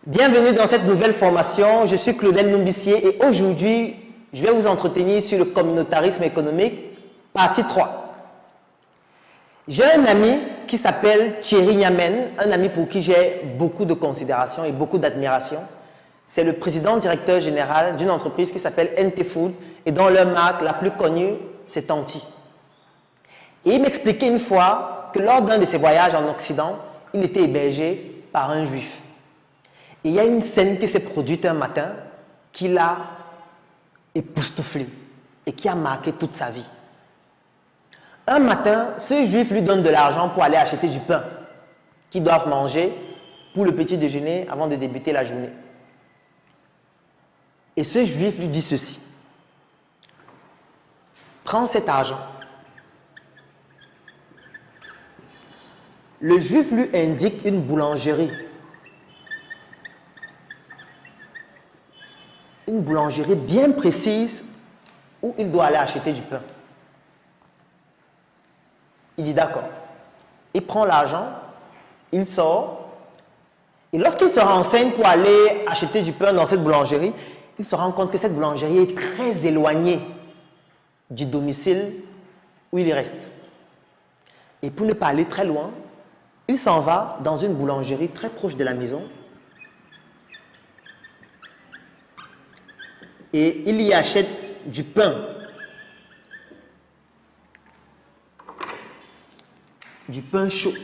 Bienvenue dans cette nouvelle formation. Je suis Claudel Numbissier et aujourd'hui, je vais vous entretenir sur le communautarisme économique, partie 3. J'ai un ami qui s'appelle Thierry Niamen, un ami pour qui j'ai beaucoup de considération et beaucoup d'admiration. C'est le président directeur général d'une entreprise qui s'appelle NT Food et dont leur marque la plus connue, c'est Tanti. Et il m'expliquait une fois que lors d'un de ses voyages en Occident, il était hébergé par un juif. Et il y a une scène qui s'est produite un matin qui l'a époustouflé et qui a marqué toute sa vie. Un matin, ce juif lui donne de l'argent pour aller acheter du pain qu'ils doivent manger pour le petit déjeuner avant de débuter la journée. Et ce juif lui dit ceci: prends cet argent. Le juif lui indique une boulangerie. Une boulangerie bien précise où il doit aller acheter du pain. Il dit d'accord. Il prend l'argent, il sort, et lorsqu'il se renseigne pour aller acheter du pain dans cette boulangerie, il se rend compte que cette boulangerie est très éloignée du domicile où il reste. Et pour ne pas aller très loin, il s'en va dans une boulangerie très proche de la maison et il y achète du pain. Du pain chaud.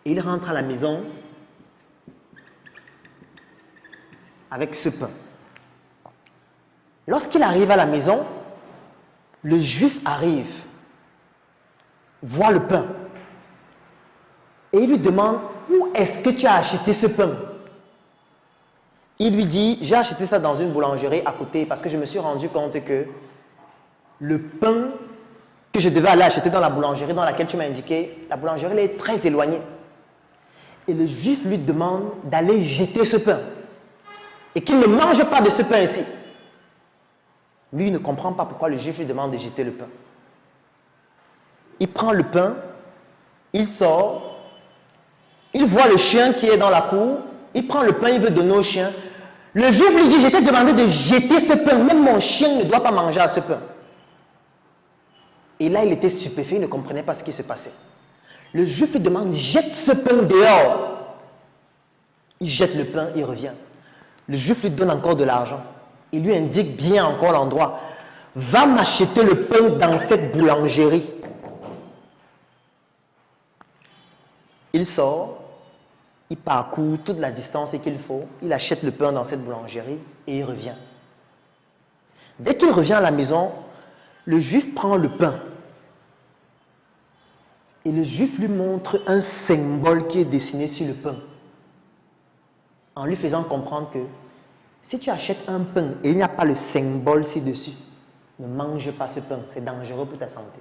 Et il rentre à la maison avec ce pain. Lorsqu'il arrive à la maison, le juif arrive, voit le pain et il lui demande: où est-ce que tu as acheté ce pain? Il lui dit: j'ai acheté ça dans une boulangerie à côté parce que je me suis rendu compte que le pain que je devais aller acheter dans la boulangerie dans laquelle tu m'as indiqué, la boulangerie elle est très éloignée. Et le juif lui demande d'aller jeter ce pain et qu'il ne mange pas de ce pain ici. Lui, il ne comprend pas pourquoi le juif lui demande de jeter le pain. Il prend le pain, il sort, il voit le chien qui est dans la cour, il prend le pain, il veut donner au chien. Le juif lui dit: je t'ai demandé de jeter ce pain, même mon chien ne doit pas manger à ce pain. Et là, il était stupéfait, il ne comprenait pas ce qui se passait. Le juif lui demande: jette ce pain dehors. Il jette le pain, il revient. Le juif lui donne encore de l'argent. Il lui indique bien encore l'endroit: va m'acheter le pain dans cette boulangerie. Il sort, il parcourt toute la distance qu'il faut, il achète le pain dans cette boulangerie et il revient. Dès qu'il revient à la maison, le juif prend le pain et le juif lui montre un symbole qui est dessiné sur le pain, en lui faisant comprendre que si tu achètes un pain et il n'y a pas le symbole ci-dessus, ne mange pas ce pain, c'est dangereux pour ta santé.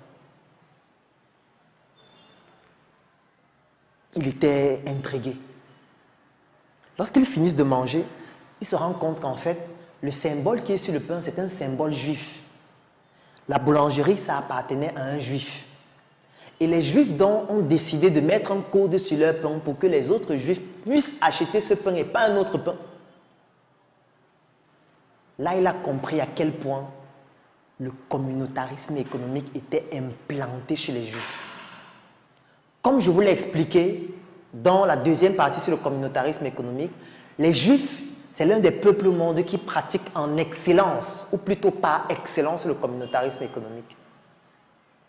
Il était intrigué. Lorsqu'ils finissent de manger, il se rend compte qu'en fait, le symbole qui est sur le pain, c'est un symbole juif. La boulangerie, ça appartenait à un juif. Et les juifs donc ont décidé de mettre un code sur leur pain pour que les autres juifs puissent acheter ce pain et pas un autre pain. Là, il a compris à quel point le communautarisme économique était implanté chez les juifs. Comme je vous l'ai expliqué dans la deuxième partie sur le communautarisme économique, les juifs, c'est l'un des peuples au monde qui pratique en excellence, ou plutôt par excellence, le communautarisme économique.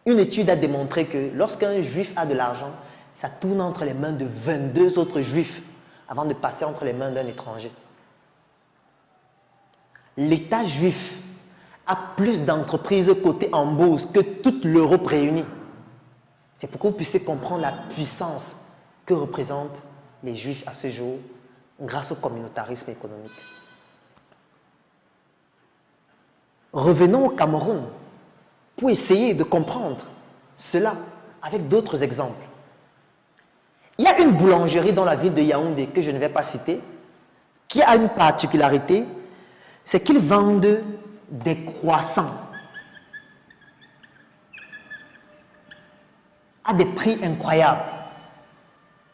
Une étude a démontré que lorsqu'un juif a de l'argent, ça tourne entre les mains de 22 autres juifs avant de passer entre les mains d'un étranger. L'État juif a plus d'entreprises cotées en bourse que toute l'Europe réunie. C'est pour que vous puissiez comprendre la puissance que représentent les Juifs à ce jour grâce au communautarisme économique. Revenons au Cameroun pour essayer de comprendre cela avec d'autres exemples. Il y a une boulangerie dans la ville de Yaoundé que je ne vais pas citer qui a une particularité, c'est qu'ils vendent des croissants à des prix incroyables.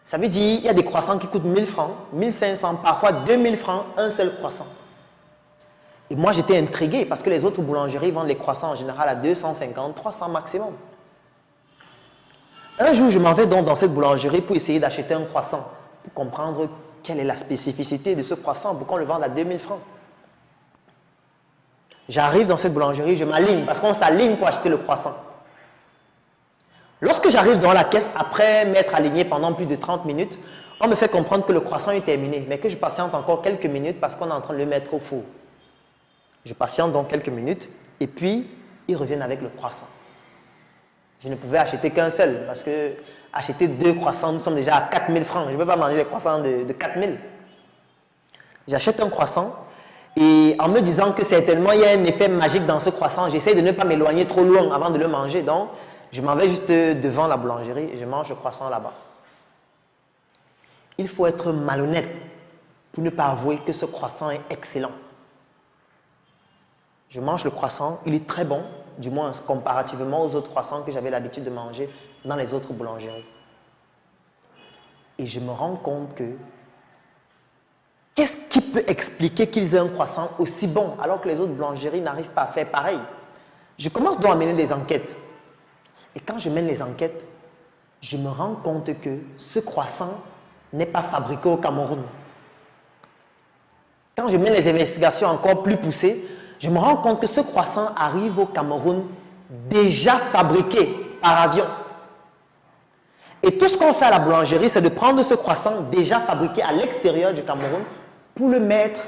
Ça veut dire qu'il y a des croissants qui coûtent 1000 francs, 1500, parfois 2000 francs, un seul croissant. Et moi, j'étais intrigué parce que les autres boulangeries vendent les croissants en général à 250, 300 maximum. Un jour, je m'en vais donc dans cette boulangerie pour essayer d'acheter un croissant, pour comprendre quelle est la spécificité de ce croissant, pourquoi on le vend à 2000 francs. J'arrive dans cette boulangerie, je m'aligne parce qu'on s'aligne pour acheter le croissant. Lorsque j'arrive dans la caisse, après m'être aligné pendant plus de 30 minutes, on me fait comprendre que le croissant est terminé, mais que je patiente encore quelques minutes parce qu'on est en train de le mettre au four. Je patiente donc quelques minutes et puis ils reviennent avec le croissant. Je ne pouvais acheter qu'un seul parce que acheter 2 croissants, nous sommes déjà à 4000 francs. Je ne peux pas manger les croissants de 4000. J'achète un croissant et en me disant que certainement il y a un effet magique dans ce croissant, j'essaie de ne pas m'éloigner trop loin avant de le manger. Donc, je m'en vais juste devant la boulangerie et je mange le croissant là-bas. Il faut être malhonnête pour ne pas avouer que ce croissant est excellent. Je mange le croissant, il est très bon, du moins comparativement aux autres croissants que j'avais l'habitude de manger dans les autres boulangeries. Et je me rends compte que qu'est-ce qui peut expliquer qu'ils aient un croissant aussi bon alors que les autres boulangeries n'arrivent pas à faire pareil? Je commence donc à mener des enquêtes. Et quand je mène les enquêtes, je me rends compte que ce croissant n'est pas fabriqué au Cameroun. Quand je mène les investigations encore plus poussées, je me rends compte que ce croissant arrive au Cameroun déjà fabriqué par avion. Et tout ce qu'on fait à la boulangerie, c'est de prendre ce croissant déjà fabriqué à l'extérieur du Cameroun pour le mettre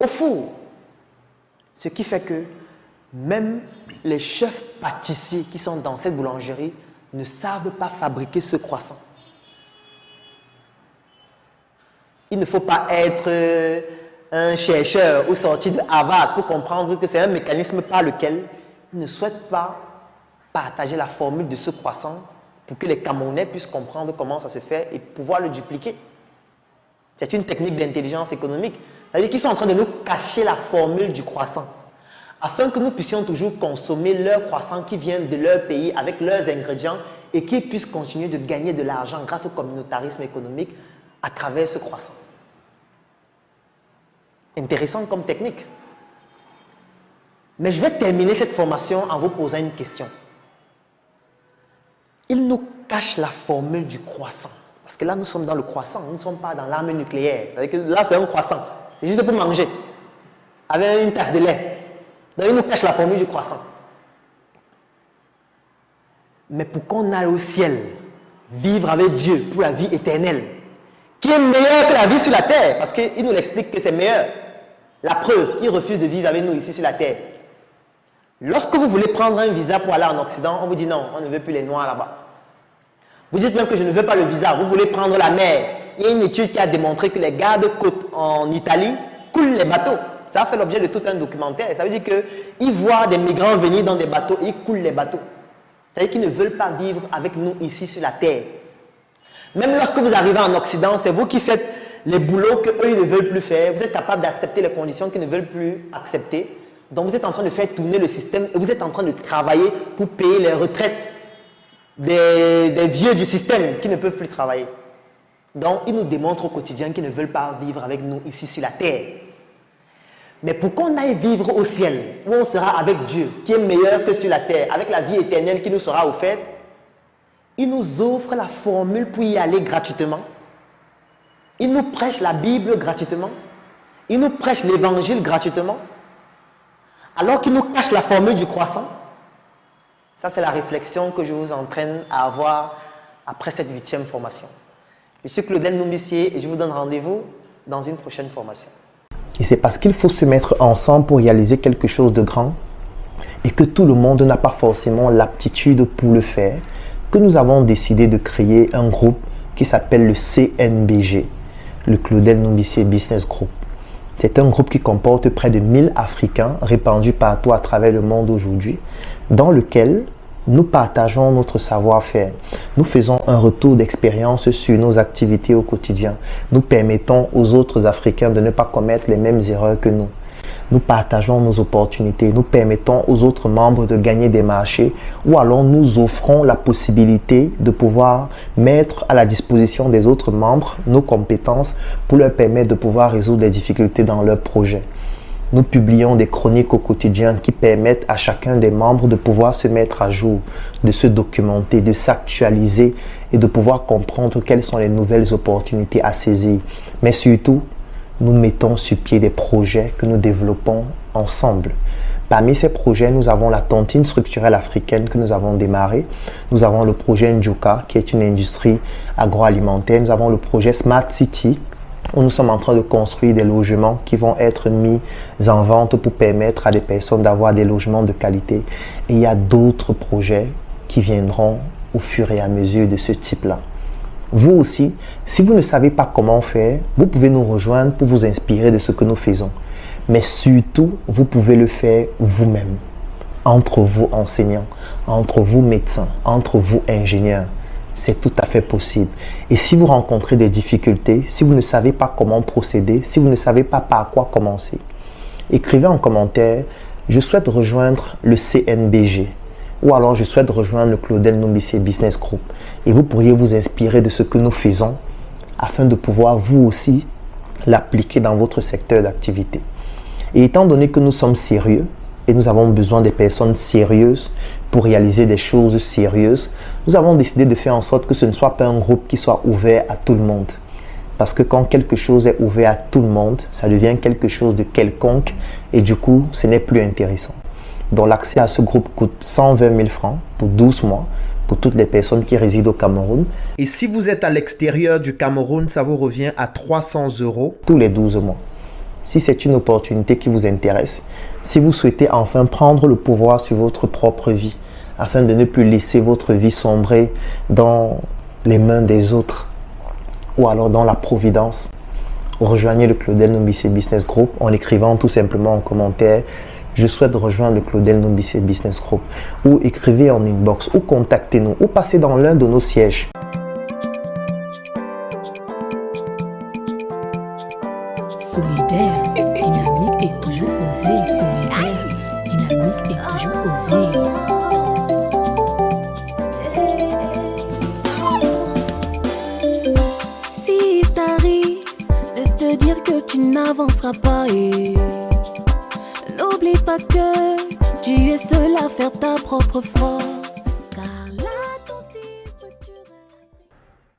au four. Ce qui fait que même les chefs pâtissiers qui sont dans cette boulangerie ne savent pas fabriquer ce croissant. Il ne faut pas être un chercheur ou sorti de Harvard pour comprendre que c'est un mécanisme par lequel ils ne souhaitent pas partager la formule de ce croissant pour que les Camerounais puissent comprendre comment ça se fait et pouvoir le dupliquer. C'est une technique d'intelligence économique. C'est-à-dire qu'ils sont en train de nous cacher la formule du croissant afin que nous puissions toujours consommer leur croissant qui vient de leur pays avec leurs ingrédients et qu'ils puissent continuer de gagner de l'argent grâce au communautarisme économique à travers ce croissant. Intéressant comme technique. Mais je vais terminer cette formation en vous posant une question. Il nous cache la formule du croissant. Parce que là, nous sommes dans le croissant, nous ne sommes pas dans l'arme nucléaire. C'est-à-dire que là, c'est un croissant. C'est juste pour manger. Avec une tasse de lait. Donc, il nous cache la formule du croissant. Mais pour qu'on aille au ciel, vivre avec Dieu pour la vie éternelle, qui est meilleur que la vie sur la terre, parce qu'il nous l'explique que c'est meilleur. La preuve, il refuse de vivre avec nous ici sur la terre. Lorsque vous voulez prendre un visa pour aller en Occident, on vous dit non, on ne veut plus les Noirs là-bas. Vous dites même que je ne veux pas le visa, vous voulez prendre la mer. Il y a une étude qui a démontré que les gardes-côtes en Italie coulent les bateaux. Ça a fait l'objet de tout un documentaire. Ça veut dire qu'ils voient des migrants venir dans des bateaux et ils coulent les bateaux. C'est-à-dire qu'ils ne veulent pas vivre avec nous ici sur la terre. Même lorsque vous arrivez en Occident, c'est vous qui faites les boulots qu'eux ils ne veulent plus faire. Vous êtes capable d'accepter les conditions qu'ils ne veulent plus accepter. Donc vous êtes en train de faire tourner le système et vous êtes en train de travailler pour payer les retraites des vieux du système qui ne peuvent plus travailler. Donc ils nous démontrent au quotidien qu'ils ne veulent pas vivre avec nous ici sur la terre. Mais pour qu'on aille vivre au ciel, où on sera avec Dieu, qui est meilleur que sur la terre, avec la vie éternelle qui nous sera offerte, il nous offre la formule pour y aller gratuitement. Il nous prêche la Bible gratuitement. Il nous prêche l'évangile gratuitement. Alors qu'il nous cache la formule du croissant. Ça, c'est la réflexion que je vous entraîne à avoir après cette 8e formation. Je suis Claudel Noumissier et je vous donne rendez-vous dans une prochaine formation. Et c'est parce qu'il faut se mettre ensemble pour réaliser quelque chose de grand et que tout le monde n'a pas forcément l'aptitude pour le faire que nous avons décidé de créer un groupe qui s'appelle le CNBG, le Claudel Noumissier Business Group. C'est un groupe qui comporte près de 1000 Africains répandus partout à travers le monde aujourd'hui, dans lequel nous partageons notre savoir-faire. Nous faisons un retour d'expérience sur nos activités au quotidien. Nous permettons aux autres Africains de ne pas commettre les mêmes erreurs que nous. nous partageons nos opportunités, nous permettons aux autres membres de gagner des marchés ou alors nous offrons la possibilité de pouvoir mettre à la disposition des autres membres nos compétences pour leur permettre de pouvoir résoudre les difficultés dans leurs projets. Nous publions des chroniques au quotidien qui permettent à chacun des membres de pouvoir se mettre à jour, de se documenter, de s'actualiser et de pouvoir comprendre quelles sont les nouvelles opportunités à saisir. Mais surtout, nous mettons sur pied des projets que nous développons ensemble. Parmi ces projets, nous avons la tontine structurelle africaine que nous avons démarrée. Nous avons le projet Njuka, qui est une industrie agroalimentaire. Nous avons le projet Smart City, où nous sommes en train de construire des logements qui vont être mis en vente pour permettre à des personnes d'avoir des logements de qualité. Et il y a d'autres projets qui viendront au fur et à mesure de ce type-là. Vous aussi, si vous ne savez pas comment faire, vous pouvez nous rejoindre pour vous inspirer de ce que nous faisons. Mais surtout, vous pouvez le faire vous-même, entre vous enseignants, entre vous médecins, entre vous ingénieurs. C'est tout à fait possible. Et si vous rencontrez des difficultés, si vous ne savez pas comment procéder, si vous ne savez pas par quoi commencer, écrivez en commentaire « Je souhaite rejoindre le CNBG » ou alors « Je souhaite rejoindre le Claudel Nombissier Business Group » et vous pourriez vous inspirer de ce que nous faisons afin de pouvoir vous aussi l'appliquer dans votre secteur d'activité. Et étant donné que nous sommes sérieux et nous avons besoin des personnes sérieuses pour réaliser des choses sérieuses, nous avons décidé de faire en sorte que ce ne soit pas un groupe qui soit ouvert à tout le monde. Parce que quand quelque chose est ouvert à tout le monde, ça devient quelque chose de quelconque et du coup, ce n'est plus intéressant. Donc l'accès à ce groupe coûte 120 000 francs pour 12 mois pour toutes les personnes qui résident au Cameroun. Et si vous êtes à l'extérieur du Cameroun, ça vous revient à 300 € tous les 12 mois. Si c'est une opportunité qui vous intéresse, si vous souhaitez enfin prendre le pouvoir sur votre propre vie, afin de ne plus laisser votre vie sombrer dans les mains des autres, ou alors dans la providence, rejoignez le Claudel Nombissier Business Group en écrivant tout simplement en commentaire « Je souhaite rejoindre le Claudel Nombissier Business Group » ou écrivez en inbox ou contactez-nous ou passez dans l'un de nos sièges. Solidaire, dynamique et toujours osé. Solidaire, dynamique et toujours osé. Si t'arrive de te dire que tu n'avanceras pas, et n'oublie pas que tu es seul à faire ta propre force.